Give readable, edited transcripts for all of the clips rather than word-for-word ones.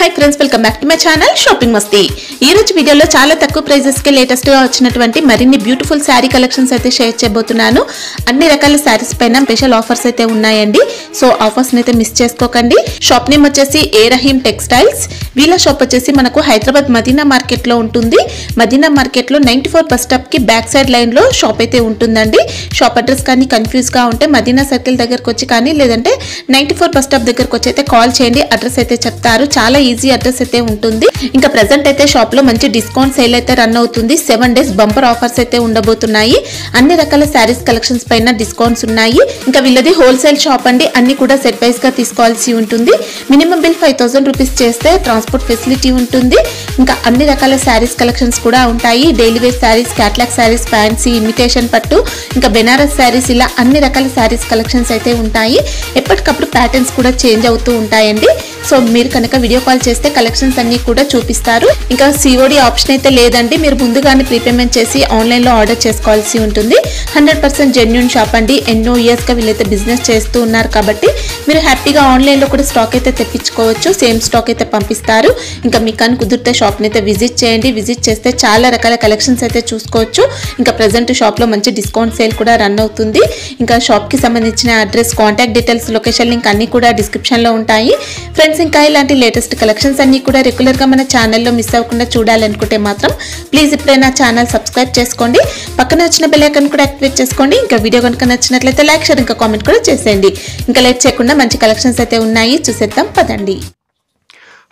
Hi friends welcome back to my channel shopping Masti. ఈ రోజు వీడియోలో చాలా తక్కువ ప్రైజెస్ కి లేటెస్ట్ గా వచ్చినటువంటి మరిన్ని బ్యూటిఫుల్ సారీ కలెక్షన్స్ అయితే షేర్ చేయబోతున్నాను। అన్ని రకాల సారీస్ పైన స్పెషల్ ఆఫర్స్ అయితే ఉన్నాయండి। సో ఆఫర్స్ ని అయితే మిస్ చేసుకోకండి। షాప్ నేమ్ వచ్చేసి ఏ రహీమ్ టెక్స్టైల్స్। వీళ్ళ షాప్ వచ్చేసి మనకు హైదరాబాద్ మదీనా మార్కెట్ లో ఉంటుంది। మదీనా మార్కెట్ లో 94 బస్ స్టాప్ కి బ్యాక్ సైడ్ లైన్ లో షాప్ అయితే ఉంటుందండి। షాప్ అడ్రస్ కానీ కన్ఫ్యూజ్ గా ఉంటే మదీనా సర్కిల్ దగ్గరకు వచ్చి కానీ లేదంటే 94 బస్ స్టాప్ దగ్గరకు వచ్చి అయితే కాల్ చేయండి, అడ్రస్ అయితే చెప్తారు। చాలా ఈజీ అడ్రస్ అయితే ఉంటుంది। ఇంకా ప్రెజెంట్ అయితే షాప్ లో మంచి డిస్కౌంట్ సేల్ అయితే రన్ అవుతుంది। 7 డేస్ బంపర్ ఆఫర్స్ అయితే ఉండబోతున్నాయి। అన్ని రకాల సారీస్ కలెక్షన్స్ పైన డిస్కౌంట్స్ ఉన్నాయి। ఇంకా వీళ్ళది హోల్సేల్ షాప్ అండి, అన్ని కూడా సెట్ వైస్ గా తీసుకోవాల్సి ఉంటుంది। మినిమం బిల్ 5000 రూపీస్ చేస్తే ట్రాన్స్పోర్ట్ ఫెసిలిటీ ఉంటుంది। ఇంకా అన్ని రకాల సారీస్ కలెక్షన్స్ కూడా ఉంటాయి। Daily wear saris, catalogue saris, fancy, imitation పట్టు, ఇంకా బెనారస్ సారీస్, ఇలా అన్ని రకాల సారీస్ కలెక్షన్స్ అయితే ఉంటాయి। ఎప్పటికప్పుడు ప్యాటర్న్స్ కూడా చేంజ్ అవుతూ ఉంటాయండి। సో మీరు కనుక వీడియో కాల్ చేస్తే కలెక్షన్స్ అన్ని కూడా చూపిస్తారు। ఇంకా సిఓడి ఆప్షన్ అయితే లేదండి, మీరు ముందుగానే ప్రీపేమెంట్ చేసి ఆన్లైన్ లో ఆర్డర్ చేసుకోవాల్సి ఉంటుంది। 100% జెన్యూన్ షాప్ అండి, ఎన్నో ఇయర్స్ గా వీళ్ళైతే బిజినెస్ చేస్తూ ఉన్నారు కాబట్టి మీరు హ్యాపీగా ఆన్లైన్ లో కూడా స్టాక్ అయితే తెప్పించుకోవచ్చు, సేమ్ స్టాక్ అయితే పంపిస్తారు। ఇంకా మీకు కానీ కుదిరితే షాప్ ని అయితే విజిట్ చేయండి, విజిట్ చేస్తే చాలా రకాల కలెక్షన్స్ అయితే చూసుకోవచ్చు। ఇంకా ప్రెసెంట్ షాప్ లో మంచి డిస్కౌంట్ సేల్ కూడా రన్ అవుతుంది। ఇంకా షాప్ కి సంబంధించిన address, contact details, location link అన్ని కూడా డిస్క్రిప్షన్ లో ఉంటాయి ఫ్రెండ్స్। ఇంకా ఇలాంటి లేటెస్ట్ కలెక్షన్స్ అన్ని కూడా రెగ్యులర్ గా మన ఛానల్లో మిస్ అవ్వకుండా చూడాలనుకుంటే మాత్రం ప్లీజ్ ఇప్పుడే నా ఛానల్ సబ్స్క్రైబ్ చేసుకోండి, పక్కన వచ్చిన బెల్ ఐకాన్ కూడా యాక్టివేట్ చేసుకోండి। ఇంకా వీడియో కనుక నచ్చినట్లయితే లైక్, షేర్, ఇంకా కామెంట్ కూడా చేసేయండి। ఇంకా లేట్ చేయకుండా మంచి కలెక్షన్స్ అయితే ఉన్నాయి, చూసేద్దాం పదండి।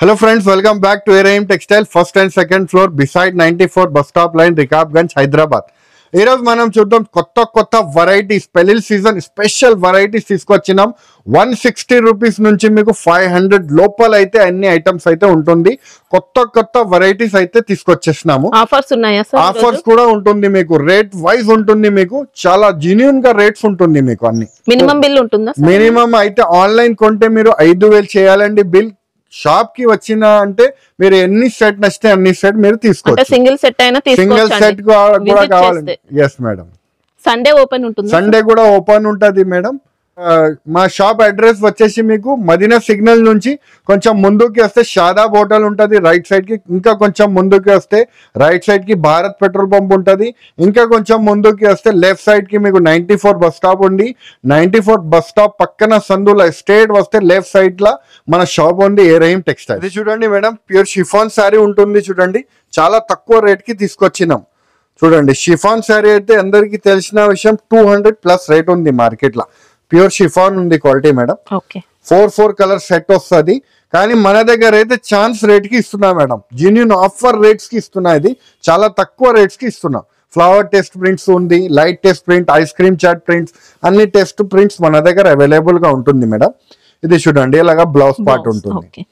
Hello friends, welcome back to a Rahim textile, first and second floor beside 94 bus stop line, रिकाब्गंज, Hyderabad. ఈ రోజు మనం చూద్దాం కొత్త వెరైటీస్, పెళ్లి సీజన్ స్పెషల్ వెరైటీస్ తీసుకొచ్చినాం। 160 రూపీస్ నుంచి మీకు 500 లోపల అయితే అన్ని ఐటమ్స్ అయితే ఉంటుంది। కొత్త వెరైటీస్ అయితే తీసుకొచ్చేసినాము। ఆఫర్స్ ఉన్నాయా సార్? ఆఫర్స్ కూడా ఉంటుంది, మీకు రేట్ వైజ్ ఉంటుంది, మీకు చాలా జెన్యూన్ గా రేట్స్ ఉంటుంది మీకు అన్ని। మినిమం బిల్ ఉంటుందా? మినిమం అయితే ఆన్లైన్ కొంటే మీరు 5000 చేయాలండి బిల్। షాప్ కి వచ్చిన అంటే మీరు ఎన్ని సెట్ నచ్చితే అన్ని సెట్ మీరు తీసుకోవచ్చు। సింగిల్ సెట్ అయినా సింగిల్ సెట్ కూడా కావాలండి। ఎస్ మేడం, సండే ఓపెన్ ఉంటుంది, సండే కూడా ఓపెన్ ఉంటది మేడం। మా షాప్ అడ్రస్ వచ్చేసి మీకు మదీనా సిగ్నల్ నుంచి కొంచెం ముందుకి వస్తే షాదాబ్ హోటల్ ఉంటుంది రైట్ సైడ్ కి, ఇంకా కొంచెం ముందుకి వస్తే రైట్ సైడ్ కి భారత్ పెట్రోల్ పంప్ ఉంటుంది, ఇంకా కొంచెం ముందుకి వస్తే లెఫ్ట్ సైడ్ కి మీకు 94 బస్ స్టాప్ ఉంది। 94 బస్ స్టాప్ పక్కన సందులో స్ట్రేట్ వస్తే లెఫ్ట్ సైడ్ లా మన షాప్ ఉంది, ఏ రహీమ్ టెక్స్టైల్। ఇది చూడండి మేడం, ప్యూర్ షిఫాన్ శారీ ఉంటుంది చూడండి, చాలా తక్కువ రేట్ కి తీసుకొచ్చినాం చూడండి। షిఫాన్ శారీ అయితే అందరికి తెలిసిన విషయం, 200 ప్లస్ రేట్ ఉంది మార్కెట్ లో। ప్యూర్ షిఫాన్ ఉంది క్వాలిటీ మేడం। 4 కలర్ సెట్ వస్తుంది, కానీ మన దగ్గర అయితే ఛాన్స్ రేట్ కి ఇస్తున్నా మేడం, జెన్యూన్ ఆఫర్ రేట్స్ కి ఇస్తున్నా। ఇది చాలా తక్కువ రేట్స్ కి ఇస్తున్నా। ఫ్లవర్ టెస్ట్ ప్రింట్స్ ఉంది, light test print, ice cream chat prints, అన్ని టెస్ట్ ప్రింట్స్ మన దగ్గర అవైలబుల్ గా ఉంటుంది మేడం। ఇది చూడండి, ఇలాగా బ్లౌజ్ పార్ట్ ఉంటుంది।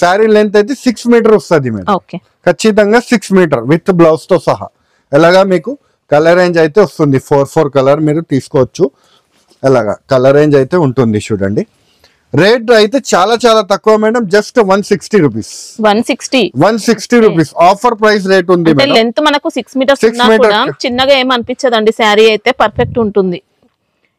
శారీ లెంత్ అయితే 6 మీటర్ వస్తుంది మేడం, ఖచ్చితంగా 6 మీటర్ విత్ బ్లౌజ్ తో సహా। ఎలాగా మీకు కలర్ రేంజ్ అయితే వస్తుంది, 4 కలర్ మీరు తీసుకోవచ్చు। ఎలాగా కలర్ రేంజ్ అయితే ఉంటుంది చూడండి। రేట్ అయితే చాలా తక్కువ madam, just 160 rupees. 160 rupees offer price rate ఉంది మేడం। లెంత్ మనకు 6 మీటర్స్ ఉన్నా కూడా చిన్నగా ఏం అనిపించదండి, శారీ అయితే పర్ఫెక్ట్ ఉంటుంది।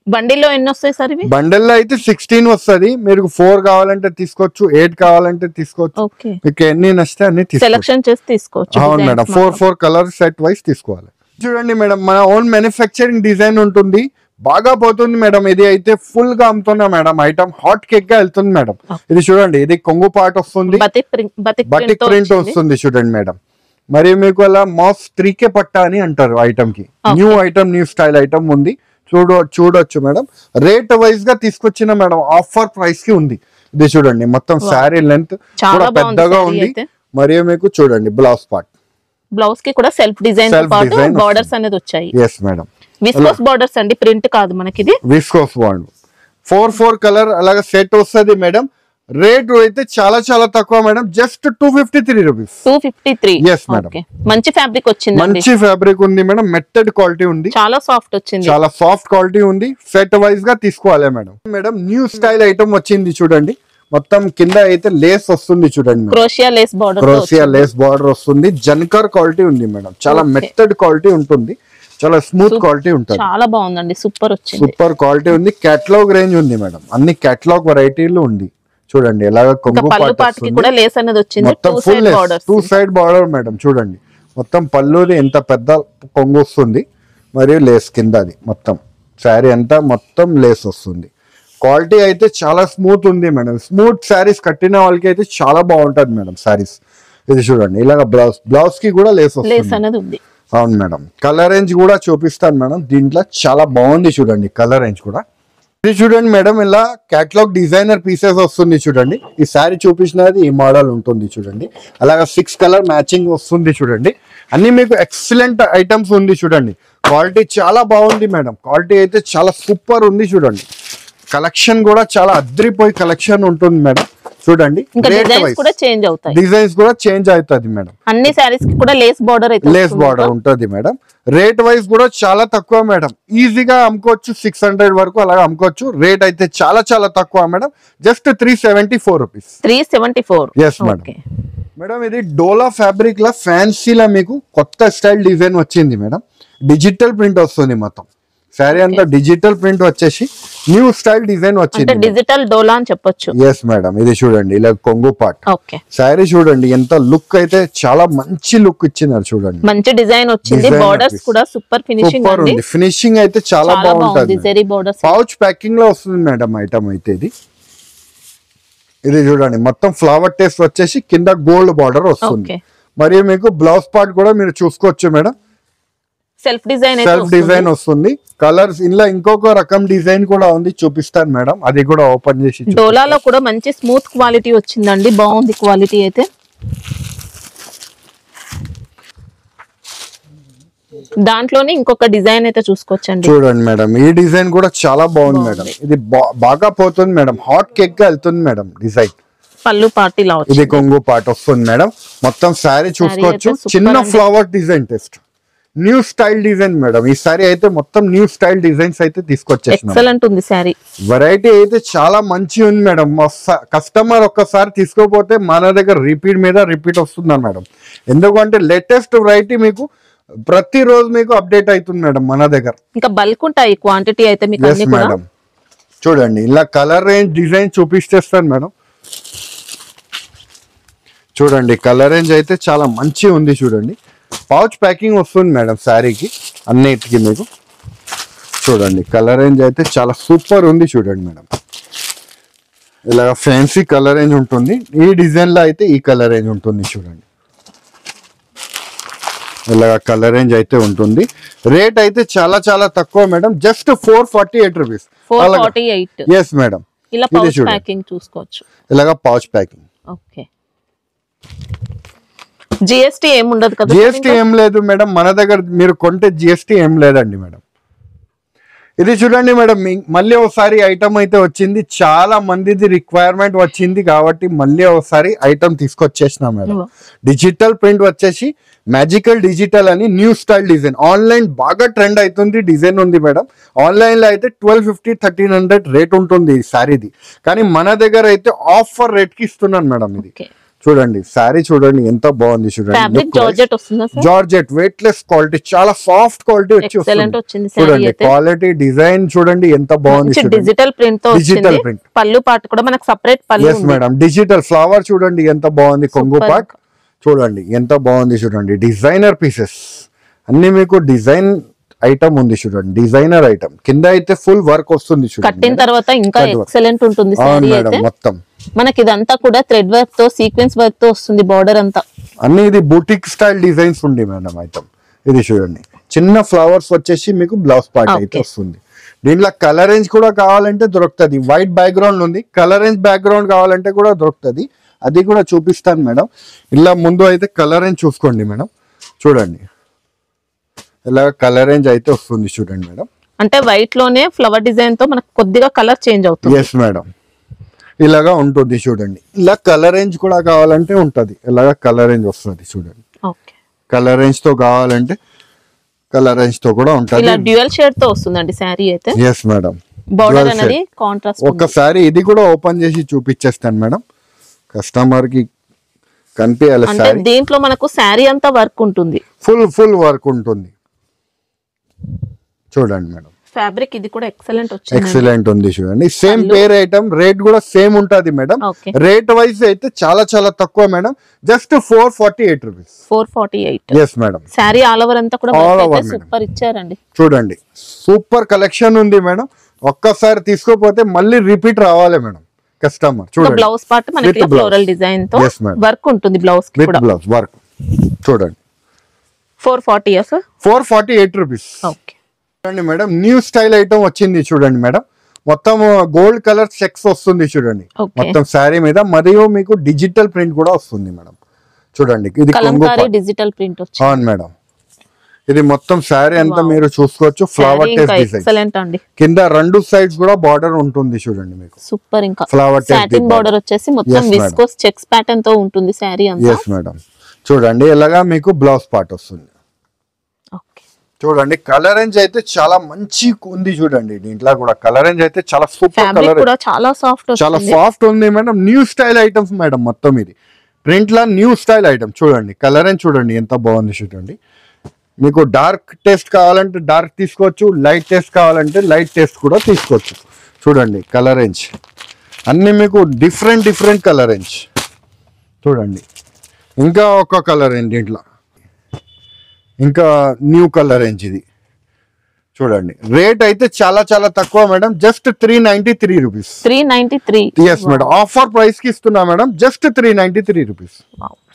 బండిల్లో ఎన్ని వస్తాయి సార్ ఇవి? బండిల్లో అయితే 16 వస్తుంది, మీరు 4 కావాలంటే తీసుకోవచ్చు, 8 కావాలంటే తీసుకోవచ్చు, మీకు ఎన్ని నచ్చితే అన్ని సెలెక్షన్ చేసి తీసుకోవచ్చు। అవును మేడం, 4 కలర్ సెట్ వైస్ తీసుకోవాలి। చూడండి మేడం, మన ఓన్ మ్యానుఫ్యాక్చరింగ్ డిజైన్ ఉంటుంది, బాగా పోతుంది మేడం। ఇది అయితే ఫుల్ గా అమ్ముతున్నా మేడం, ఐటమ్ హాట్ కేక్ గా వెళ్తుంది మేడం। ఇది చూడండి, ఇది కొంగు పార్ట్ వస్తుంది, బటిక్ ప్రింట్ వస్తుంది చూడండి మేడం। మరి మీకు అలా మాస్ 3K పట్టా అని అంటారు ఐటమ్ కి, new item, new style item ఉంది, చూడొచ్చు మేడం। రేట్ వైజ్ గా తీసుకొచ్చిన మేడం, ఆఫర్ ప్రైస్ కి ఉంది। ఇది చూడండి, మొత్తం శారీ లెంత్ కూడా పెద్దగా ఉంది, మరియు మీకు చూడండి బ్లౌజ్ పార్ట్, బ్లౌజ్ కి కూడా సెల్ఫ్ డిజైన్ బోర్డర్స్ అనేది వచ్చాయి। ఎస్ మేడం, విస్కోస్ బోర్డర్స్ అండి, ప్రింట్ కాదు మనకి, ఇది విస్కోస్ బోర్డర్। 4 కలర్ అలాగా సెట్ వస్తుంది మేడం। రేట్ అయితే చాలా తక్కువ madam, just 253 rupees. 253, yes madam, మంచి ఫ్యాబ్రిక్ వచ్చింది, మంచి ఫ్యాబ్రిక్ ఉంది మేడం, మెత్తడ్ క్వాలిటీ ఉంది, చాలా సాఫ్ట్ వచ్చింది, చాలా సాఫ్ట్ క్వాలిటీ ఉంది। సెట్ వైజ్ గా తీసుకోవాలి madam. Madam new style item వచ్చింది చూడండి, మొత్తం కింద అయితే లేస్ వస్తుంది చూడండి, క్రోషియా లేస్ బార్డర్ వస్తుంది, జన్కర్ క్వాలిటీ ఉంది మేడం, చాలా మెత్తడ్ క్వాలిటీ ఉంటుంది, చాలా స్మూత్ క్వాలిటీ ఉంటుంది, చాలా బాగుందండి, సూపర్ వచ్చింది, సూపర్ క్వాలిటీ ఉంది। కేటలాగ్ రేంజ్ ఉంది మేడం, అన్ని కేటలాగ్ వెరైటీలు ఉంది చూడండి ఎలాగ కొంగు పళ్ళు పాటుకి కూడా లేస్ అనేది వచ్చింది, మొత్తం full two side border madam. చూడండి మొత్తం పళ్ళుది ఎంత పెద్ద కొంగు వస్తుంది, మరియు లేస్ కింద అది మొత్తం శారీ అంతా మొత్తం లేస్ వస్తుంది. క్వాలిటీ అయితే చాలా స్మూత్ ఉంది మేడం. స్మూత్ శారీస్ కట్టిన వాళ్ళకి అయితే చాలా బాగుంటది మేడం శారీస్. ఇది చూడండి ఇలాగ బ్లౌజ్ కి కూడా లేస్ వస్తుంది. అవును మేడం. కలర్ రేంజ్ కూడా చూపిస్తాను మేడం. దీంట్లో చాలా బాగుంది చూడండి కలర్ రేంజ్ కూడా. ఇది చూడండి మేడం ఇలా క్యాటలాగ్ డిజైనర్ పీసెస్ వస్తుంది చూడండి. ఈ శారీ చూపించినది ఈ మోడల్ ఉంటుంది చూడండి. అలాగా 6 కలర్ మ్యాచింగ్ వస్తుంది చూడండి. అన్ని మీకు ఎక్సలెంట్ ఐటమ్స్ ఉంది చూడండి. క్వాలిటీ చాలా బాగుంది మేడం. క్వాలిటీ అయితే చాలా సూపర్ ఉంది చూడండి. కలెక్షన్ కూడా చాలా అద్రిపోయి కలెక్షన్ ఉంటుంది మేడం. చూడండి డిజైన్స్ కూడా చేంజ్ అవుతుంది మేడం. అన్ని సారీస్ కి కూడా లేస్ బార్డర్ ఉంటుంది మేడం. రేట్ వైజ్ కూడా చాలా తక్కువ మేడం. ఈజీగా అమ్ముకోవచ్చు 600 వరకు అలాగా అమ్ముకోవచ్చు. రేట్ అయితే చాలా చాలా తక్కువ madam. Just 374 rupees. 374. Yes madam. Madam ఇది డోలా ఫ్యాబ్రిక్ లా ఫ్యాన్సీలా మీకు కొత్త స్టైల్ డిజైన్ వచ్చింది మేడం. డిజిటల్ ప్రింట్ వస్తుంది మొత్తం శారీ అంతా. డిజిటల్ ప్రింట్ వచ్చేసి న్యూ స్టైల్ డిజైన్ వచ్చింది. డిజిటల్ డోలా అని చెప్పొచ్చు. Yes madam. ఇది చూడండి ఇలా కొంగు పార్ట్ శారీ చూడండి ఎంత లుక్ అయితే చాలా మంచి లుక్ ఇచ్చినారు చూడండి. మంచి డిజైన్ వచ్చింది. బోర్డర్స్ కూడా సూపర్ ఫినిషింగ్ ఉంది. ఫినిషింగ్ అయితే చాలా బాగుంటుంది. పౌచ్ ప్యాకింగ్ లో వస్తుంది మేడం ఐటమ్ అయితే ఇది. ఇది చూడండి మొత్తం ఫ్లవర్ టేస్ట్ వచ్చేసి కింద గోల్డ్ బార్డర్ వస్తుంది. మరియు మీకు బ్లౌజ్ పార్ట్ కూడా మీరు చూసుకోవచ్చు మేడం. సెల్ఫ్ డిజైన్ వస్తుంది. కలర్స్ ఇలా ఇంకొక రకం డిజైన్ కూడా ఉంది, చూపిస్తాను మేడం. అది కూడా ఓపెన్ చేసి. డోలాలో కూడా మంచి స్మూత్ క్వాలిటీ వచ్చిందండి. బాగుంది క్వాలిటీ అయితే. దాంట్లోనే ఇంకొక డిజైన్ అయితే చూసుకోవచ్చండి. చూడండి మేడం ఈ డిజైన్ కూడా చాలా బాగుంది మేడం. ఇది బాగా పోతుంది మేడం. హాట్ కేక్ గా వెళ్తుంది మేడం డిజైన్. పళ్ళు పార్టీ లా ఇది కొంగు పార్ట్ వస్తుంది మేడం. మొత్తం శారీ చూసుకోవచ్చు. చిన్న flower design test new style design madam. ఈ సారీ అయితే మొత్తం న్యూ స్టైల్ డిజైన్స్ అయితే తీసుకొచ్చేసాం. ఎక్సలెంట్ ఉంది సారీ. వెరైటీ అయితే చాలా మంచి ఉంది మేడం. కస్టమర్ ఒక్కసారి తీసుకోపోతే మన దగ్గర రిపీట్ వస్తుంది మేడం. ఎందుకంటే లేటెస్ట్ వెరైటీ మీకు ప్రతిరోజు మీకు అప్డేట్ అవుతుంది మేడం మన దగ్గర. ఇంకా బల్క్ ఉంటాయి క్వాంటిటీ అయితే మీకు అన్ని కూడా. మేడం చూడండి ఇలా కలర్ రేంజ్ డిజైన్ చూపిస్తేస్తాను మేడం. చూడండి కలర్ రేంజ్ అయితే చాలా మంచి ఉంది చూడండి. పౌచ్ ప్యాకింగ్ వస్తుంది మేడం శారీకి అన్నిటికీ మీకు. చూడండి కలర్ రేంజ్ అయితే చాలా సూపర్ ఉంది చూడండి మేడం. ఇలా ఫ్యాన్సీ కలర్ రేంజ్ ఉంటుంది. ఈ డిజైన్ లో అయితే ఈ కలర్ రేంజ్ ఉంటుంది చూడండి. ఇలా కలర్ రేంజ్ అయితే ఉంటుంది. రేట్ అయితే చాలా చాలా తక్కువ madam. Just 448 rupees. 448. Yes madam. ఇలా పౌచ్ ప్యాకింగ్ చూసుకోవచ్చు. ఇలాగా పౌచ్ ప్యాకింగ్. ఓకే. జిఎస్టీ ఏం ఉండదు కదా? జిఎస్టీ ఏం లేదు మేడం మన దగ్గర. మీరు కొంటే జిఎస్టీ ఏం లేదండి మేడం. ఇది చూడండి మేడం మళ్ళీ ఒకసారి ఐటమ్ అయితే వచ్చింది. చాలా మందిది రిక్వైర్మెంట్ వచ్చింది కాబట్టి మళ్ళీ ఒకసారి ఐటమ్ తీసుకొచ్చేసినా మేడం. డిజిటల్ ప్రింట్ వచ్చేసి మ్యాజికల్ డిజిటల్ అని న్యూ స్టైల్ డిజైన్. ఆన్లైన్ బాగా ట్రెండ్ అవుతుంది డిజైన్ ఉంది మేడం. ఆన్లైన్ లో అయితే 1250-1300 రేట్ ఉంటుంది ఈ శారీది. కానీ మన దగ్గర అయితే ఆఫర్ రేట్ కి ఇస్తున్నాను మేడం. ఇది చూడండి శారీ చూడండి ఎంత బాగుంది చూడండి. జార్జెట్ వెయిట్ లెస్ క్వాలిటీ చాలా సాఫ్ట్ క్వాలిటీ వచ్చింది చూడండి. క్వాలిటీ డిజైన్ చూడండి ఎంత బాగుంది. డిజిటల్ ప్రింట్ తో డిజిటల్ ప్రింట్. పళ్ళు పార్ట్ కూడా మనకు సెపరేట్ పళ్ళు. yes madam. డిజిటల్ ఫ్లవర్ చూడండి ఎంత బాగుంది. కొంగు పార్ట్ చూడండి ఎంత బాగుంది చూడండి. డిజైనర్ పీసెస్ అన్ని మీకు డిజైన్ ఐటమ్ ఉంది చూడండి. డిజైనర్ ఐటమ్ కింద అయితే ఫుల్ వర్క్ వస్తుంది చూడండి. కట్టిన తర్వాత ఇంకా ఎక్సలెంట్ ఉంటుంది సారీ అయితే. మొత్తం మనకి ఇదంతా కూడా థ్రెడ్ వర్క్ తో సీక్వెన్స్ వర్క్ తో వస్తుంది బార్డర్ అంతా. అన్ని ఇది బూటిక్ స్టైల్ డిజైన్స్ ఉంది మేడం ఐటమ్. ఇది చూడండి చిన్న ఫ్లవర్స్ వచ్చేసి మీకు బ్లౌజ్ పార్ట్ అయితే వస్తుంది. దీంట్లో కలర్ రేంజ్ కూడా కావాలంటే దొరుకుతుంది. వైట్ బ్యాక్గ్రౌండ్ ఉంది. కలర్ రేంజ్ బ్యాక్గ్రౌండ్ కావాలంటే కూడా దొరుకుతుంది. అది కూడా చూపిస్తాను మేడం. ఇలా ముందు అయితే కలర్ రేంజ్ చూసుకోండి మేడం. చూడండి ఇలా కలర్ రేంజ్ అయితే వస్తుంది చూడండి మేడం. అంటే వైట్ లోనే ఫ్లవర్ డిజైన్ తో మనకు కొద్దిగా కలర్ చేంజ్ అవుతుంది. Yes madam. ఇలాగా ఉంటుంది చూడండి. ఇలా కలర్ రేంజ్ కూడా కావాలంటే ఉంటది. ఇలాగా కలర్ రేంజ్ వస్తుంది చూడండి. కలర్ రేంజ్ తో కావాలంటే కలర్ రేంజ్ తో కూడా ఉంటుంది. ఇలా డ్యూయల్ షేడ్ తో వస్తుందండి సారీ అయితే. Yes madam. బోర్డర్ అనేది కాంట్రాస్ట్. ఒకసారి ఇది కూడా ఓపెన్ చేసి చూపించేస్తాను మేడం కస్టమర్ కి కనిపించాలి. సారీ దీంట్లో మనకు సారీ అంతా వర్క్ ఉంటుంది. ఫుల్ వర్క్ ఉంటుంది చూడండి మేడం. ఫ్యాబ్రిక్ ఇది కూడా ఎక్సలెంట్ వచ్చింది, ఎక్సలెంట్ ఉంది చూడండి. సేమ్ పేర్ ఐటమ్, రేట్ కూడా సేమ్ ఉంటది మేడం. రేట్ వైజ్ అయితే చాలా చాలా తక్కువ madam, just 448 rupees. 448. Yes madam. Sari all over అంతా కూడా సూపర్ ఇచ్చారండి. చూడండి సూపర్ కలెక్షన్ ఉంది మేడం. ఒక్కసారి తీసుకోపోతే మళ్ళీ రిపీట్ రావాలి మేడం కస్టమర్. చూడండి బ్లౌజ్ పార్ట్ మనకి ఫ్లోరల్ డిజైన్ తో వర్క్ ఉంటుంది, బ్లౌజ్ కి కూడా బ్లౌజ్ వర్క్. చూడండి 440 సార్, 448 రూపీస్. ఓకే చూడండి మేడం, న్యూ స్టైల్ ఐటమ్ వచ్చింది చూడండి మేడం. మొత్తం గోల్డ్ కలర్ చెక్స్ వస్తుంది చూడండి మొత్తం శారీ మీద, మరియు మీకు డిజిటల్ ప్రింట్ కూడా వస్తుంది మేడం. చూడండి ఇది డిజిటల్ ప్రింట్ వచ్చింది. అవును మేడం, ఇది మొత్తం శారీ అంతా మీరు చూసుకోవచ్చు. ఫ్లవర్ టెస్ట్ డిజైన్ కింద రెండు సైడ్స్ కూడా బార్డర్ ఉంటుంది చూడండి మీకు. సూపర్. ఇంకా ఫ్లవర్ సాటిన్ బార్డర్ వచ్చేసి మొత్తం విస్కోస్ చెక్స్ ప్యాటర్న్ తో ఉంటుంది శారీ అంతా. yes madam. చూడండి ఇలాగా మీకు బ్లౌజ్ పార్ట్ వస్తుంది. చూడండి కలర్ రేంజ్ అయితే చాలా మంచి ఉంది చూడండి. దీంట్లో కూడా కలర్ రేంజ్ అయితే చాలా సూపర్ కలర్, చాలా సాఫ్ట్ ఉంది madam. New style items madam మొత్తం ఇది ప్రింట్ లా న్యూ స్టైల్ ఐటమ్. చూడండి కలర్ రేంజ్ చూడండి ఎంత బాగుంది చూడండి. మీకు డార్క్ టేస్ట్ కావాలంటే డార్క్ తీసుకోవచ్చు, లైట్ టేస్ట్ కావాలంటే లైట్ టేస్ట్ కూడా తీసుకోవచ్చు. చూడండి కలర్ రేంజ్ అన్ని మీకు డిఫరెంట్ డిఫరెంట్ కలర్ రేంజ్. చూడండి ఇంకా ఒక కలర్ రేంజ్ దీంట్లో, ఇంకా న్యూ కలర్ రేంజ్ ఇది. చూడండి రేట్ అయితే చాలా చాలా తక్కువ madam, just 393 rupees. 393. Yes madam, offer price కి ఇస్తున్నా మేడం, జస్ట్ 393 రూపీస్.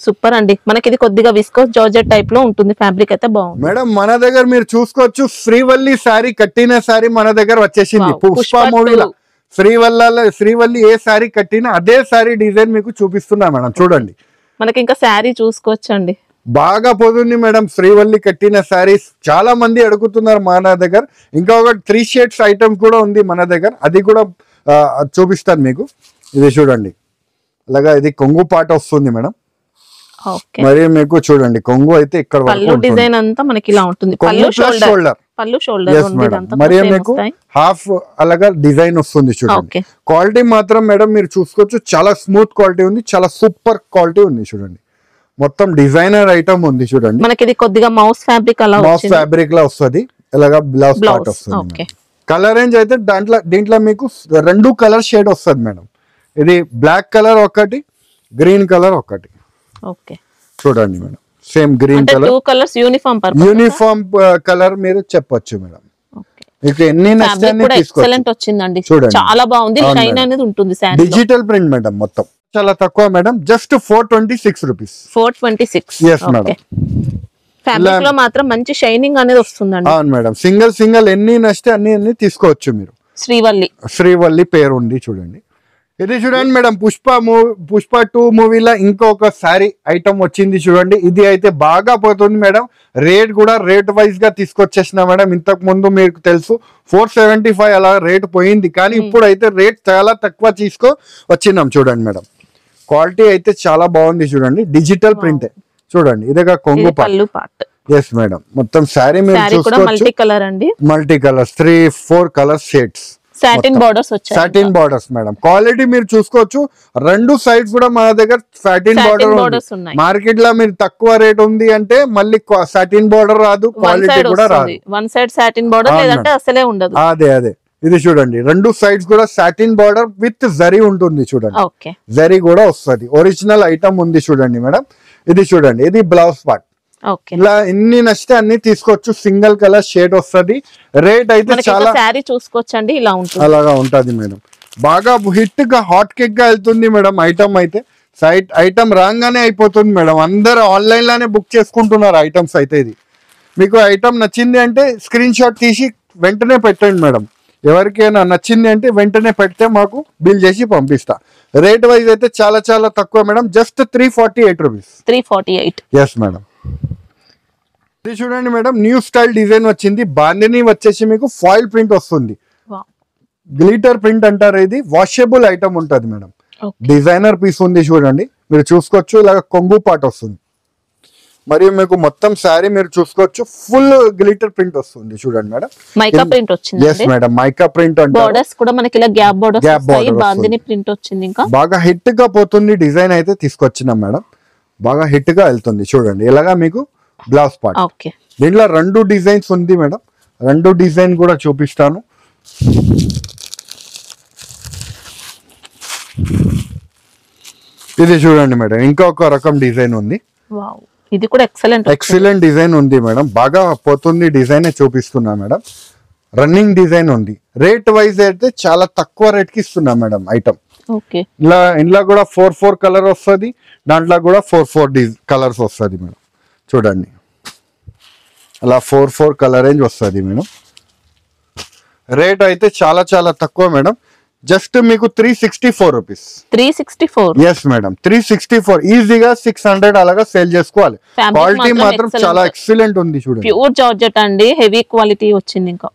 సూపర్ అండి. మనకి ఇది కొద్దిగా విస్కోస్ జార్జెట్ టైప్ లో ఉంటుంది, ఫ్యాబ్రిక్ అయితే బాగుంది మేడం. మన దగ్గర మీరు చూసుకోవచ్చు, శ్రీవల్లి శారీ కట్టిన శారీ మన దగ్గర వచ్చేసింది. పుష్ప మూవీలో శ్రీవల్లి ఏ శారీ కట్టినా అదే శారీ డిజైన్ మీకు చూపిస్తున్నా మేడం. చూడండి మనకి ఇంకా శారీ చూసుకోవచ్చండి, బాగా పోతుంది మేడం. శ్రీవల్లి కట్టిన శారీస్ చాలా మంది అడుగుతున్నారు మన దగ్గర. ఇంకా ఒక 3 షేడ్స్ ఐటమ్ కూడా ఉంది మన దగ్గర, అది కూడా చూపిస్తాను మీకు. ఇది చూడండి అలాగా, ఇది కొంగు పాట వస్తుంది మేడం. మరి మీకు చూడండి కొంగు అయితే ఇక్కడ డిజైన్ అంతా మనకి ఇలా ఉంటుంది. మరి మీకు హాఫ్ అలాగా డిజైన్ వస్తుంది చూడండి. క్వాలిటీ మాత్రం మేడం మీరు చూసుకోవచ్చు, చాలా స్మూత్ క్వాలిటీ ఉంది, చాలా సూపర్ క్వాలిటీ ఉంది చూడండి. మొత్తం డిజైనర్ ఐటమ్ ఉంది చూడండి. మనకి ఇది కొద్దిగా మౌస్ ఫ్యాబ్రిక్ లా వస్తుంది, ఇలాగా బ్లౌజ్ పార్ట్ వస్తుంది. కలర్ రేంజ్ అయితే దీంట్లో మీకు 2 కలర్ షేడ్ వస్తుంది మేడం. ఇది బ్లాక్ కలర్ ఒకటి, గ్రీన్ కలర్ ఒకటి. చూడండి madam, same green colour uniform colour మీరు చెప్పొచ్చు మేడం. ఎన్ని వచ్చిందండి, చాలా బాగుంది. షైన్ అనేది ఉంటుంది. డిజిటల్ ప్రింట్ మేడం, మొత్తం చాలా తక్కువ madam, just 426 rupees. 426. yes madam. Fabric లో మాత్రం మంచి షైనింగ్ అనేది వస్తుందండి. అవును మేడం, సింగిల్ ఎన్ని నచ్చితే అన్ని తీసుకోవచ్చు మీరు. శ్రీవల్లి పేరు ఉంది చూడండి. ఇది చూడండి మేడం, పుష్ప 2 మూవీలో ఇంకొక శారీ ఐటమ్ వచ్చింది చూడండి. ఇది అయితే బాగా పోతుంది మేడం. రేట్ కూడా రేట్ వైజ్ గా తీసుకొచ్చేసిన మేడం. ఇంతకు ముందు మీకు తెలుసు 475 అలా రేట్ పోయింది, కానీ ఇప్పుడు అయితే రేట్ చాలా తక్కువ వచ్చినాం చూడండి మేడం. క్వాలిటీ అయితే చాలా బాగుంది చూడండి, డిజిటల్ ప్రింట్ చూడండి. ఇదిగా కొంగు పార్ట్. ఎస్ మేడం, మొత్తం శారీ మీరు చూసుకోవచ్చు. Multi colours 3-4 colour shades, satin borders madam. Quality మీరు చూసుకోవచ్చు, 2 సైడ్స్ కూడా మన దగ్గర సాటిన్ బార్డర్. మార్కెట్ లో మీరు తక్కువ రేట్ ఉంది అంటే మళ్ళీ సాటిన్ బార్డర్ రాదు, క్వాలిటీ కూడా రాదు. వన్ సైడ్ సాటిన్ బార్డర్ లేదంటే అసలే ఉండదు. అదే ఇది చూడండి, 2 సైడ్స్ కూడా సాటిన్ బార్డర్ విత్ జరీ ఉంటుంది చూడండి. జరీ కూడా వస్తుంది, ఒరిజినల్ ఐటమ్ ఉంది చూడండి మేడం. ఇది చూడండి, ఇది బ్లౌజ్ పార్ట్. ఇలా ఎన్ని నచ్చితే అన్ని తీసుకోవచ్చు, సింగిల్ కలర్ షేడ్ వస్తుంది. రేట్ అయితే చాలా చూసుకోవచ్చండి, ఇలా ఉంటుంది, అలాగా ఉంటది మేడం. బాగా హిట్ గా హాట్ కేక్ గా వెళ్తుంది మేడం. ఐటమ్ అయితే ఐటమ్ రాగానే అయిపోతుంది మేడం. అందరు ఆన్లైన్ లోనే బుక్ చేసుకుంటున్నారు ఐటమ్స్ అయితే. ఇది మీకు ఐటమ్ నచ్చింది అంటే స్క్రీన్ షాట్ తీసి వెంటనే పెట్టండి మేడం. ఎవరికైనా నచ్చింది అంటే వెంటనే పెడితే మాకు బిల్ చేసి పంపిస్తా. రేట్ వైజ్ అయితే చాలా చాలా తక్కువ madam, just 348 rupees. 348. Yes madam. ఇది చూడండి మేడం, న్యూ స్టైల్ డిజైన్ వచ్చింది. బాందిని వచ్చేసి మీకు ఫాయిల్ ప్రింట్ వస్తుంది, గ్లిటర్ ప్రింట్ అంటారు. ఇది వాషబుల్ ఐటమ్ ఉంటుంది మేడం. డిజైనర్ పీస్ ఉంది చూడండి, మీరు చూసుకోవచ్చు. ఇలాగ కొంగు పార్ట్ వస్తుంది, మరియు మీకు మొత్తం శారీ మీరు చూసుకోవచ్చు ఫుల్ గ్లిటర్ ప్రింట్ వస్తుంది చూడండి మేడం. మైకా ప్రింట్ వచ్చింది. yes మేడం, మైకా ప్రింట్ అంటే బోర్డర్స్ కూడా మనకి ఇలా గ్యాప్ బోర్డర్స్ వస్తాయి. బాందిని ప్రింట్ వచ్చింది. ఇంకా బాగా హిట్ గా పోతుంది డిజైన్ అయితే తీసుకొచ్చినాం మేడం. బాగా హిట్ గా వెళ్తుంది చూడండి. ఇలాగా మీకు బ్లౌజ్ పార్ట్. ఓకే, దీంట్లో 2 డిజైన్స్ ఉంది మేడం. రెండు డిజైన్ కూడా చూపిస్తాను. ఇది చూడండి మేడం, ఇంకొక రకం డిజైన్ ఉంది. వావ్, ఇది కూడా ఎక్సలెంట్ డిజైన్ ఉంది మేడం. బాగా పోతుంది డిజైన్ చూపిస్తున్నా మేడం. రన్నింగ్ డిజైన్ ఉంది. రేట్ వైజ్ అయితే చాలా తక్కువ రేట్ కి ఇస్తున్నా మేడం ఐటమ్. ఓకే, ఇంట్లో కూడా 4 కలర్ వస్తుంది, దాంట్లో కూడా 4 కలర్స్ వస్తుంది మేడం. చూడండి అలా 4 కలర్ రేంజ్ వస్తుంది మేడం. రేట్ అయితే చాలా చాలా తక్కువ మేడం. జస్ట్ మీకు 364 రూపీస్. 364? Yes madam, 364. ఈజీగా 600 అలాగా సేల్ చేసుకోవాలి. క్వాలిటీ మాత్రం చాలా ఎక్సలెంట్ ఉంది. చూడండి ప్యూర్ జార్జెట్ అండి, హెవీ క్వాలిటీ వచ్చింది. ఇంకా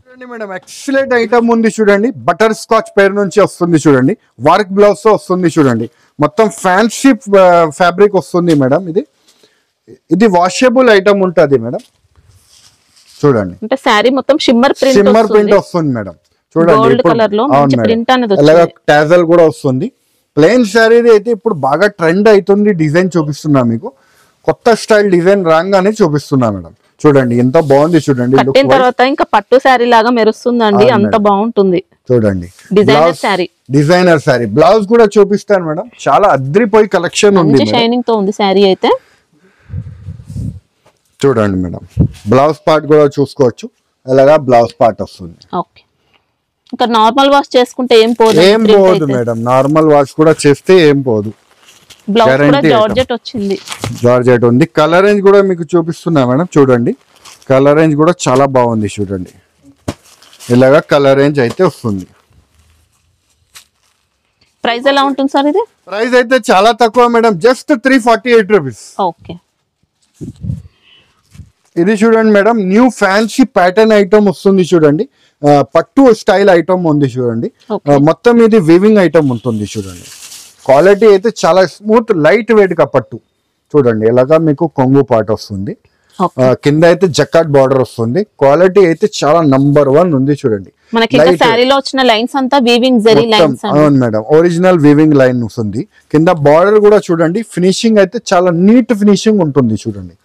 చూడండి మేడం, ఎక్సలెంట్ ఐటమ్ ఉంది. చూడండి బటర్ స్కాచ్ పేరు నుంచి వస్తుంది. చూడండి వర్క్ బ్లౌజ్ తో వస్తుంది. చూడండి మొత్తం ఫ్యాన్సీ ఫ్యాబ్రిక్ వస్తుంది మేడం. ఇది వాషబుల్ ఐటమ్ ఉంటుంది మేడం. చూడండి అంటే శారీ మొత్తం షిమ్మర్ ప్రింట్ వస్తుంది మేడం. చూడండి గోల్డ్ కలర్ లో మంచి ప్రింట్ అనేది అలాగా టాజల్ కూడా వస్తుంది. ప్లెయిన్ శారీ అయితే ఇప్పుడు బాగా ట్రెండ్ అవుతుంది. డిజైన్ చూపిస్తున్నా మీకు, కొత్త స్టైల్ డిజైన్ రాగానే చూపిస్తున్నా మేడం. చూడండి ఎంత బాగుంది. చూడండి కట్టిన తర్వాత ఇంకా పట్టు శారీ లాగా మెరుస్తుందండి, అంత బాగుంటుంది. చూడండి డిజైనర్ శారీ. బ్లౌజ్ కూడా చూపిస్తాను మేడం. చాలా అద్రిపోయి కలెక్షన్ ఉంది, షైనింగ్ తో ఉంది శారీ అయితే. చూడండి మేడం, బ్లౌజ్ పార్ట్ కూడా చూసుకోవచ్చు. అలాగా బ్లౌజ్ పార్ట్ వస్తుంది. ఓకే, ఇంకా నార్మల్ వాష్ చేసుకుంటే ఏం పోదు మేడం. నార్మల్ వాష్ కూడా చేస్తే ఏం పోదు. బ్లౌజ్ కూడా జార్జెట్ వచ్చింది. జార్జెట్ ఉంది. కలర్ రేంజ్ కూడా మీకు చూపిస్తున్నా మేడం. చూడండి కలర్ రేంజ్ కూడా చాలా బాగుంది. చూడండి ఇలాగా కలర్ రేంజ్ అయితే వస్తుంది. ప్రైస్ ఎలా ఉంటుంది సార్ ఇది? ప్రైస్ అయితే చాలా తక్కువ మేడం, జస్ట్ 348 రూపీస్. ఓకే, ఇది చూడండి madam, new fancy pattern item వస్తుంది. చూడండి పట్టు స్టైల్ ఐటమ్ ఉంది. చూడండి మొత్తం ఇది వీవింగ్ ఐటమ్ ఉంటుంది. చూడండి క్వాలిటీ అయితే చాలా స్మూత్ లైట్ వెయిట్ గా పట్టు. చూడండి ఇలాగా మీకు కొంగు పార్ట్ వస్తుంది. కింద అయితే జకాట్ బార్డర్ వస్తుంది. క్వాలిటీ అయితే చాలా నంబర్ 1 ఉంది. చూడండి అవును మేడం, ఒరిజినల్ వీవింగ్ లైన్ వస్తుంది. కింద బార్డర్ కూడా చూడండి, ఫినిషింగ్ అయితే చాలా నీట్ ఫినిషింగ్ ఉంటుంది. చూడండి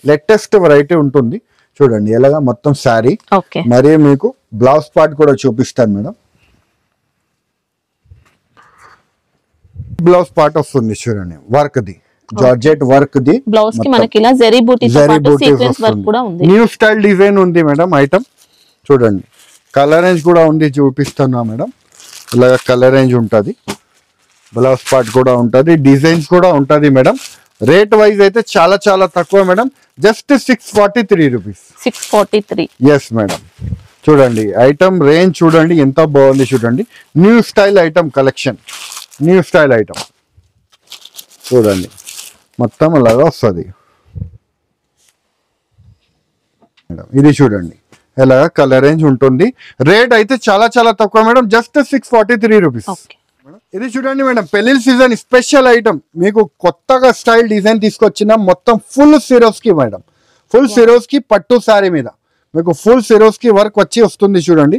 లేటెస్ట్ వెరైటీ ఉంటుంది. చూడండి ఎలాగా మొత్తం శారీ. మరి మీకు బ్లౌజ్ పార్ట్ కూడా చూపిస్తాను మేడం. బ్లౌజ్ పార్ట్ వస్తుంది. చూడండి work the, georgette work the. Blouse కి మనకి ఇలా జరీ బూటీస్ సీక్వెన్స్ వర్క్ కూడా ఉంది. న్యూ స్టైల్ డిజైన్ ఉంది మేడం ఐటమ్. చూడండి కలర్ రేంజ్ కూడా ఉంది, చూపిస్తున్నా మేడం. ఇలాగా కలర్ రేంజ్ ఉంటుంది. బ్లౌజ్ పార్ట్ కూడా ఉంటుంది, డిజైన్స్ కూడా ఉంటుంది మేడం. రేట్ వైజ్ అయితే చాలా చాలా తక్కువ madam, just 643 rupees. 643. Yes madam. చూడండి ఐటమ్ రేంజ్ చూడండి ఎంత బాగుంది. చూడండి new style item collection, new style item. చూడండి మొత్తం అలాగా వస్తుంది మేడం. ఇది చూడండి ఇలాగా కలర్ రేంజ్ ఉంటుంది. రేట్ అయితే చాలా చాలా తక్కువ మేడం, జస్ట్ 643 రూపీస్. ఇది చూడండి మేడం, పెళ్లిళ్ళ సీజన్ స్పెషల్ ఐటమ్. మీకు కొత్తగా స్టైల్ డిజైన్ తీసుకొచ్చిన మొత్తం ఫుల్ సిరోస్ కి మేడం. ఫుల్ సిరోస్ కి పట్టు శారీ మీద మీకు ఫుల్ సిరోస్ కి వర్క్ వచ్చి వస్తుంది. చూడండి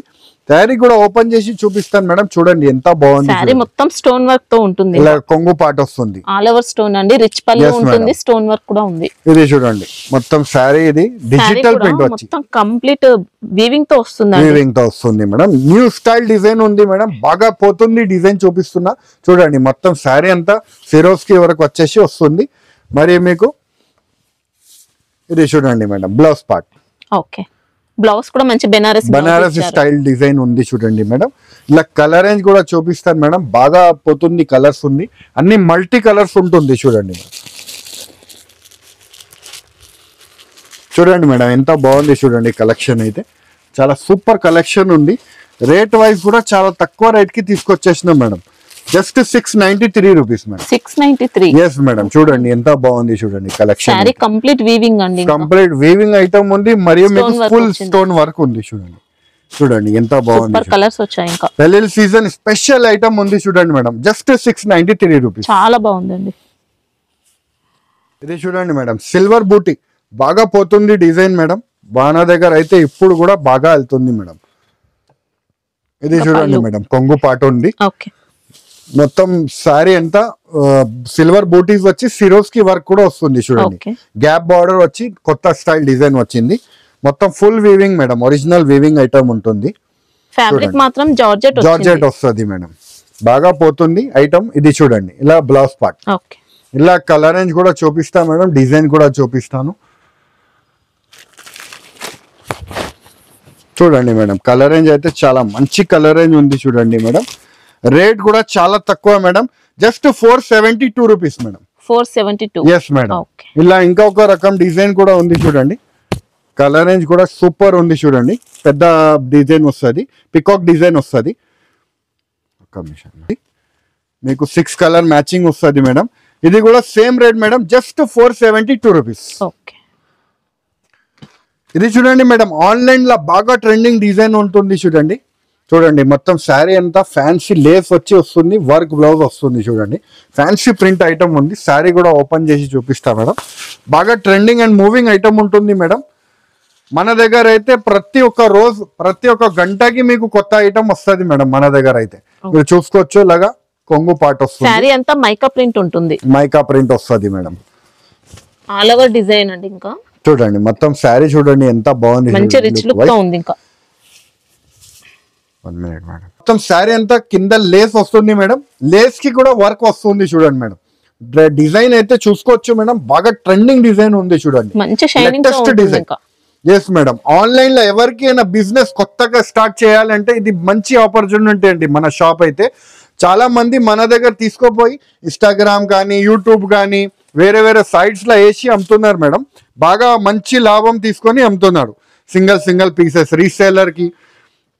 శారీ కూడా ఓపెన్ చేసి చూపిస్తాను మేడం. చూడండి ఎంత బాగుంది. శారీ మొత్తం స్టోన్ వర్క్ తో ఉంటుంది. ఇలా కొంగు పార్ట్ వస్తుంది. ఆల్ ఓవర్ స్టోన్ అండి, రిచ్ పళ్ళు ఉంటుంది, స్టోన్ వర్క్ కూడా ఉంది. ఇది చూడండి మొత్తం శారీ ఇది డిజిటల్ ప్రింట్ వచ్చి మొత్తం కంప్లీట్ వీవింగ్ తో వస్తుంది. వీవింగ్ తో వస్తుంది మేడం. న్యూ స్టైల్ డిజైన్ ఉంది మేడం, బాగా పోతుంది డిజైన్ చూపిస్తున్నా. చూడండి మొత్తం శారీ అంతా సిరోస్ కి వరకు వచ్చేసి వస్తుంది. మరి మీకు ఇది చూడండి madam blouse part. Okay, blouse కూడా మంచి బనారసి స్టైల్ డిజైన్ ఉంది. చూడండి మేడం ఇలా కలర్ రేంజ్ కూడా చూపిస్తాను మేడం. బాగా పోతుంది, కలర్స్ ఉంది, అన్ని మల్టీ కలర్స్ ఉంటుంది. చూడండి చూడండి మేడం ఎంత బాగుంది. చూడండి కలెక్షన్ అయితే చాలా సూపర్ కలెక్షన్ ఉంది. రేట్ వైజ్ కూడా చాలా తక్కువ రేట్ కి తీసుకొచ్చేసినాం madam. Just 693 rupees madam. 693. Yes madam. చూడండి ఎంత బాగుంది. చూడండి కలెక్షన్ సారీ కంప్లీట్ వీవింగ్ అండి, కంప్లీట్ వీవింగ్ ఐటమ్ ఉంది. మరియు మీకు ఫుల్ స్టోన్ వర్క్ ఉంది. చూడండి చూడండి ఎంత బాగుంది. సూపర్ కలర్స్ వచ్చాయి. ఇంకా పెళ్లిళ్ళ సీజన్ స్పెషల్ ఐటమ్ ఉంది. చూడండి మేడం జస్ట్ 693 రూపీస్. చాలా బాగుందండి. ఇది చూడండి మేడం సిల్వర్ బూటీ బాగా పోతుంది డిజైన్ మేడం. బాణా దగ్గర అయితే ఇప్పుడు కూడా బాగా వెళ్తుంది మేడం. ఇది చూడండి మేడం కొంగు పాట ఉంది. ఓకే, మొత్తం సారీ అంతా సిల్వర్ బూటీస్ వచ్చి సిరోస్ కి వర్క్ కూడా వస్తుంది. చూడండి గ్యాప్ బార్డర్ వచ్చి కొత్త స్టైల్ డిజైన్ వచ్చింది. మొత్తం full weaving madam, original weaving item ఉంటుంది. ఫ్యాబ్రిక్ మాత్రం జార్జెట్ వస్తుంది మేడం, బాగా పోతుంది ఐటమ్. ఇది చూడండి ఇలా బ్లౌజ్ పార్ట్, ఇలా కలర్ రేంజ్ కూడా చూపిస్తా మేడం, డిజైన్ కూడా చూపిస్తాను. చూడండి మేడం, కలర్ రేంజ్ అయితే చాలా మంచి కలర్ రేంజ్ ఉంది చూడండి మేడం. రేట్ కూడా చాలా తక్కువ madam, just 472 rupees madam. 472. Yes madam. ఇలా ఇంకొక రకం డిజైన్ కూడా ఉంది చూడండి, కలర్ రేంజ్ కూడా సూపర్ ఉంది చూడండి. పెద్ద డిజైన్ వస్తుంది, పికాక్ డిజైన్ వస్తుంది. మీకు 6 కలర్ మ్యాచింగ్ వస్తుంది మేడం. ఇది కూడా same rate madam, just 472 rupees. ఇది చూడండి మేడం, ఆన్లైన్ లో బాగా ట్రెండింగ్ డిజైన్ ఉంటుంది చూడండి. చూడండి మొత్తం శారీ అంతా ఫ్యాన్సీ లేస్ వచ్చి వస్తుంది, వర్క్ బ్లౌజ్ వస్తుంది చూడండి. ఫ్యాన్సీ ప్రింట్ ఐటమ్ ఉంది. శారీ కూడా ఓపెన్ చేసి చూపిస్తా మేడం. బాగా ట్రెండింగ్ అండ్ మూవింగ్ ఐటమ్ ఉంటుంది మేడం. మన దగ్గర అయితే ప్రతి ఒక్క రోజు, ప్రతి ఒక్క గంటకి మీకు కొత్త ఐటమ్ వస్తుంది మేడం. మన దగ్గర అయితే మీరు చూసుకోవచ్చు, ఇలాగా కొంగు పార్ట్ వస్తుంది, శారీ అంతా మైకా ప్రింట్ ఉంటుంది, మైకా ప్రింట్ వస్తుంది మేడం. ఆల్ ఓవర్ డిజైన్ అండి. ఇంకా చూడండి మొత్తం శారీ చూడండి ఎంత బాగుంది, మంచి రిచ్ లుక్ తో ఉంది. ఇంకా 1 మినిట్ మేడం. మొత్తం శారీ అంతా కింద లేస్ వస్తుంది మేడం, లేస్ కి కూడా వర్క్ వస్తుంది చూడండి మేడం. డిజైన్ అయితే చూసుకోవచ్చు మేడం, బాగా ట్రెండింగ్ డిజైన్ ఉంది చూడండి, మంచి shining design. Yes madam, online లో ఎవరికైనా బిజినెస్ కొత్తగా స్టార్ట్ చేయాలంటే ఇది మంచి ఆపర్చునిటీ అండి. మన షాప్ అయితే చాలా మంది మన దగ్గర తీసుకోపోయి ఇన్స్టాగ్రామ్ కానీ యూట్యూబ్ కానీ వేరే వేరే సైట్స్ లో వేసి అమ్ముతున్నారు మేడం. బాగా మంచి లాభం తీసుకొని అమ్ముతున్నారు. సింగిల్ పీసెస్ రీసేలర్ కి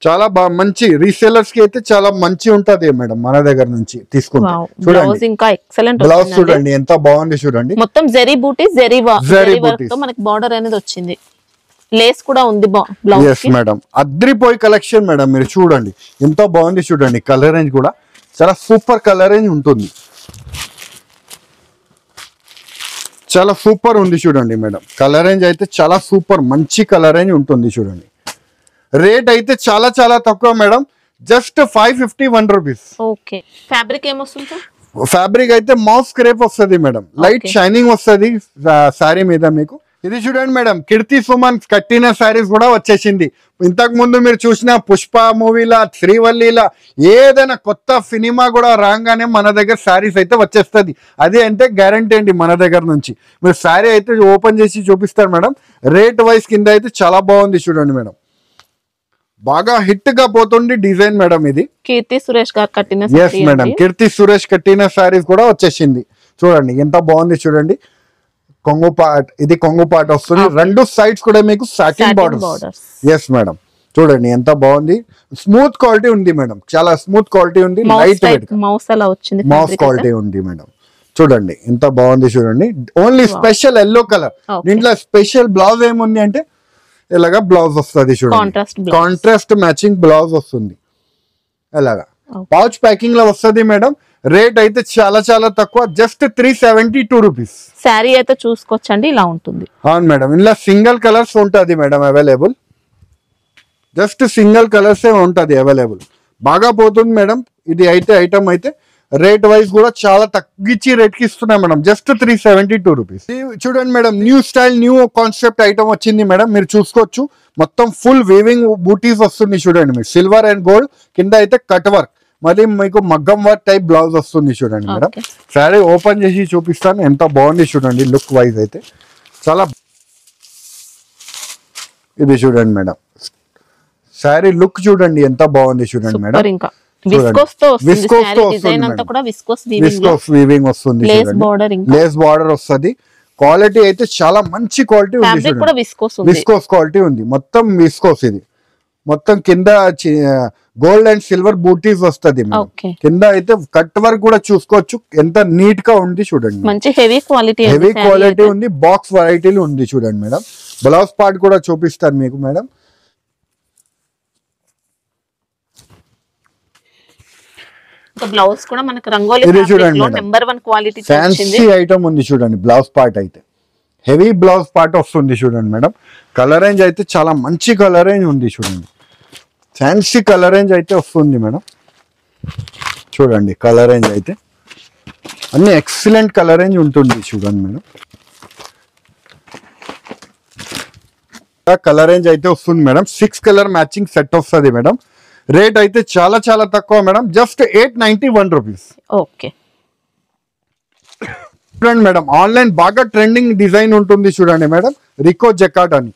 చాలా బాగా మంచి, రీసేలర్స్ కి అయితే చాలా మంచి ఉంటది మేడం మన దగ్గర నుంచి తీసుకుంటే. చూడండి ఇంకా ఎక్సలెంట్ బ్లౌజ్ చూడండి ఎంత బాగుంది చూడండి. మొత్తం జరీ బూటీ, జరీ వర్క్ తో మనకి బార్డర్ అనేది వచ్చింది, లేస్ కూడా ఉంది బ్లౌజ్. ఎస్ మేడం, అద్రిపోయి కలెక్షన్ మేడం. మీరు చూడండి ఎంత బాగుంది చూడండి, కలర్ రేంజ్ కూడా చాలా సూపర్ కలర్ రేంజ్ ఉంటుంది, చాలా సూపర్ ఉంది చూడండి మేడం. కలర్ రేంజ్ అయితే చాలా సూపర్, మంచి కలర్ రేంజ్ ఉంటుంది చూడండి. రేట్ అయితే చాలా చాలా తక్కువ madam, just 551 rupees. Okay, fabric ఏమొస్తుంది? ఫ్యాబ్రిక్ అయితే మౌస్ క్రేప్ వస్తుంది మేడం, లైట్ షైనింగ్ వస్తుంది శారీ మీద మీకు. ఇది చూడండి మేడం, కీర్తి సుమన్ కట్టిన శారీస్ కూడా వచ్చేసింది. ఇంతకు ముందు మీరు చూసిన పుష్ప మూవీలా, శ్రీవల్లిలా ఏదైనా కొత్త సినిమా కూడా రాగానే మన దగ్గర శారీస్ అయితే వచ్చేస్తుంది. అదే అంటే గ్యారంటీ అండి మన దగ్గర నుంచి. మీరు శారీ అయితే ఓపెన్ చేసి చూపిస్తారు మేడం. రేట్ వైజ్ కింద అయితే చాలా బాగుంది చూడండి మేడం, బాగా హిట్ గా పోతుంది డిజైన్ మేడం. ఇది కీర్తి సురేష్ గారు కట్టిన. ఎస్ మేడం, కీర్తి సురేష్ కట్టిన శారీస్ కూడా వచ్చేసింది. చూడండి ఎంత బాగుంది చూడండి. కొంగు పార్ట్, ఇది కొంగు పార్ట్ వస్తుంది, రెండు సైడ్స్ కూడా మీకు సాటిన్ బార్డర్స్. ఎస్ మేడం, చూడండి ఎంత బాగుంది. స్మూత్ క్వాలిటీ ఉంది మేడం, చాలా స్మూత్ క్వాలిటీ ఉంది, లైట్ వెయిట్ మౌస్ క్వాలిటీ ఉంది మేడం. చూడండి ఎంత బాగుంది చూడండి. ఓన్లీ స్పెషల్ ఎల్లో కలర్, దీంట్లో స్పెషల్ బ్లౌజ్ ఏముంది అంటే ఇలాగా బ్లౌజ్ వస్తుంది చూడండి, కాంట్రాస్ట్ మ్యాచింగ్ బ్లౌజ్ వస్తుంది ఇలాగా. పౌచ్ ప్యాకింగ్ లో వస్తుంది మేడం. రేట్ అయితే చాలా చాలా తక్కువ, జస్ట్ 372 రూపీస్. శారీ అయితే చూసుకోవచ్చండి, ఇలా ఉంటుంది. అవును మేడం, ఇలా సింగిల్ కలర్స్ ఉంటుంది madam available, just single colours ఉంటుంది అవైలబుల్. బాగా పోతుంది మేడం. ఇది అయితే ఐటమ్ అయితే రేట్ వైజ్ కూడా చాలా తగ్గించి రేట్ కి ఇస్తున్నాం మేడం, జస్ట్ 372 రూపీస్. చూడండి madam, new style new concept item వచ్చింది మేడం. మీరు చూసుకోవచ్చు మొత్తం ఫుల్ వీవింగ్ బూటీస్ వస్తుంది చూడండి. మీరు సిల్వర్ అండ్ గోల్డ్ కింద అయితే కట్ వర్క్, మరి మీకు మగ్గం వర్క్ టైప్ బ్లౌజ్ వస్తుంది చూడండి మేడం. శారీ ఓపెన్ చేసి చూపిస్తాను ఎంత బాగుంది చూడండి, లుక్ వైజ్ అయితే చాలా. ఇది చూడండి మేడం, శారీ లుక్ చూడండి ఎంత బాగుంది చూడండి మేడం. విస్కోస్ వీవింగ్ వస్తుంది, లేస్ బార్డర్ వస్తుంది. క్వాలిటీ అయితే చాలా మంచి క్వాలిటీ ఉంది, విస్కోస్ క్వాలిటీ ఉంది, మొత్తం విస్కోస్. ఇది మొత్తం కింద గోల్డ్ అండ్ సిల్వర్ బూటీస్ వస్తుంది, కింద అయితే కట్ వర్క్ కూడా చూసుకోవచ్చు ఎంత నీట్ గా ఉంది చూడండి. మంచి హెవీ క్వాలిటీ ఉంది, బాక్స్ వెరైటీలు ఉంది చూడండి మేడం. బ్లౌజ్ పార్ట్ కూడా చూపిస్తాను మీకు మేడం. బ్లౌజ్ కూడా మనకు rangoli number 1 quality fancy item ఉంది చూడండి. బ్లౌజ్ పార్ట్ అయితే హెవీ బ్లౌజ్ పార్ట్ వస్తుంది చూడండి మేడం. కలర్ రేంజ్ అయితే చాలా మంచి కలర్ రేంజ్ ఉంది చూడండి, ఫ్యాన్సీ కలర్ రేంజ్ అయితే వస్తుంది మేడం. చూడండి కలర్ రేంజ్ అయితే అన్ని ఎక్సలెంట్ కలర్ రేంజ్ ఉంటుంది చూడండి మేడం. కలర్ రేంజ్ అయితే వస్తుంది మేడం. 6 కలర్ మ్యాచింగ్ సెట్ వస్తుంది మేడం. రేట్ అయితే చాలా చాలా తక్కువ మేడం, జస్ట్ 891 రూపీస్. ఓకే చూడండి మేడం, ఆన్లైన్ బాగా ట్రెండింగ్ డిజైన్ ఉంటుంది చూడండి మేడం, రికో జకాట్ అని.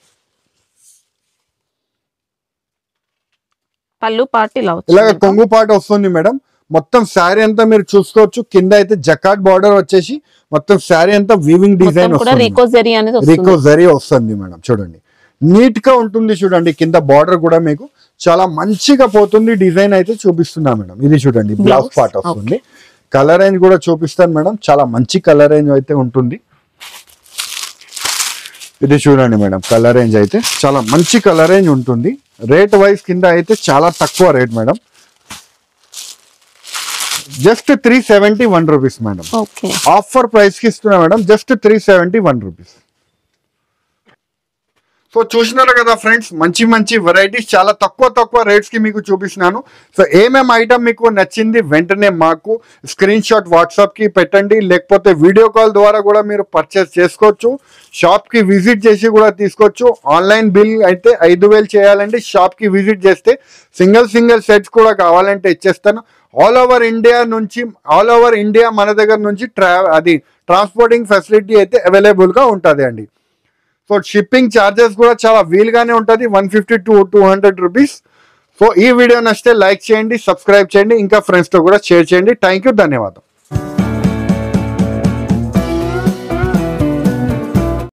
పళ్ళు పార్ట్ ఇలాగ కొంగు పాట వస్తుంది మేడం. మొత్తం శారీ అంతా మీరు చూసుకోవచ్చు. కింద అయితే జకాట్ బార్డర్ వచ్చేసి మొత్తం శారీ అంతా వీవింగ్ డిజైన్ వస్తుంది, రికో జరీ వస్తుంది మేడం. చూడండి నీట్ గా ఉంటుంది చూడండి. కింద బార్డర్ కూడా మీకు చాలా మంచిగా పోతుంది. డిజైన్ అయితే చూపిస్తున్నా మేడం. ఇది చూడండి బ్లౌజ్ పార్ట్ వస్తుంది. కలర్ రేంజ్ కూడా చూపిస్తాను మేడం, చాలా మంచి కలర్ రేంజ్ అయితే ఉంటుంది. ఇది చూడండి మేడం, కలర్ రేంజ్ అయితే చాలా మంచి కలర్ రేంజ్ ఉంటుంది. రేట్ వైజ్ కింద అయితే చాలా తక్కువ rate madam, just 371 rupees madam. Offer price కి ఇస్తున్నా మేడం, జస్ట్ 371 రూపీస్. సో చూసినారు కదా ఫ్రెండ్స్, మంచి మంచి వెరైటీస్ చాలా తక్కువ రేట్స్ కి మీకు చూపిస్తున్నాను. సో ఏమేమి ఐటమ్ మీకు నచ్చింది వెంటనే మాకు స్క్రీన్ షాట్ వాట్సాప్ కి పెట్టండి, లేకపోతే వీడియో కాల్ ద్వారా కూడా మీరు పర్చేస్ చేసుకోవచ్చు. షాప్ కి విజిట్ చేసి కూడా తీసుకోవచ్చు. ఆన్లైన్ బిల్ అయితే 5,000 చేయాలండి. షాప్ కి విజిట్ చేస్తే సింగిల్ సెట్స్ కూడా కావాలంటే ఇచ్చేస్తాను. ఆల్ ఓవర్ ఇండియా మన దగ్గర నుంచి ట్రాన్స్పోర్టింగ్ ఫెసిలిటీ అయితే అవైలబుల్ గా ఉంటుంది అండి. సో షిప్పింగ్ ఛార్జెస్ కూడా చాలా వీలుగానే ఉంటుంది, 150 to 200 రూపీస్. సో ఈ వీడియో నచ్చితే లైక్ చేయండి, సబ్స్క్రైబ్ చేయండి, ఇంకా ఫ్రెండ్స్తో కూడా షేర్ చేయండి. థ్యాంక్ యూ, ధన్యవాదం.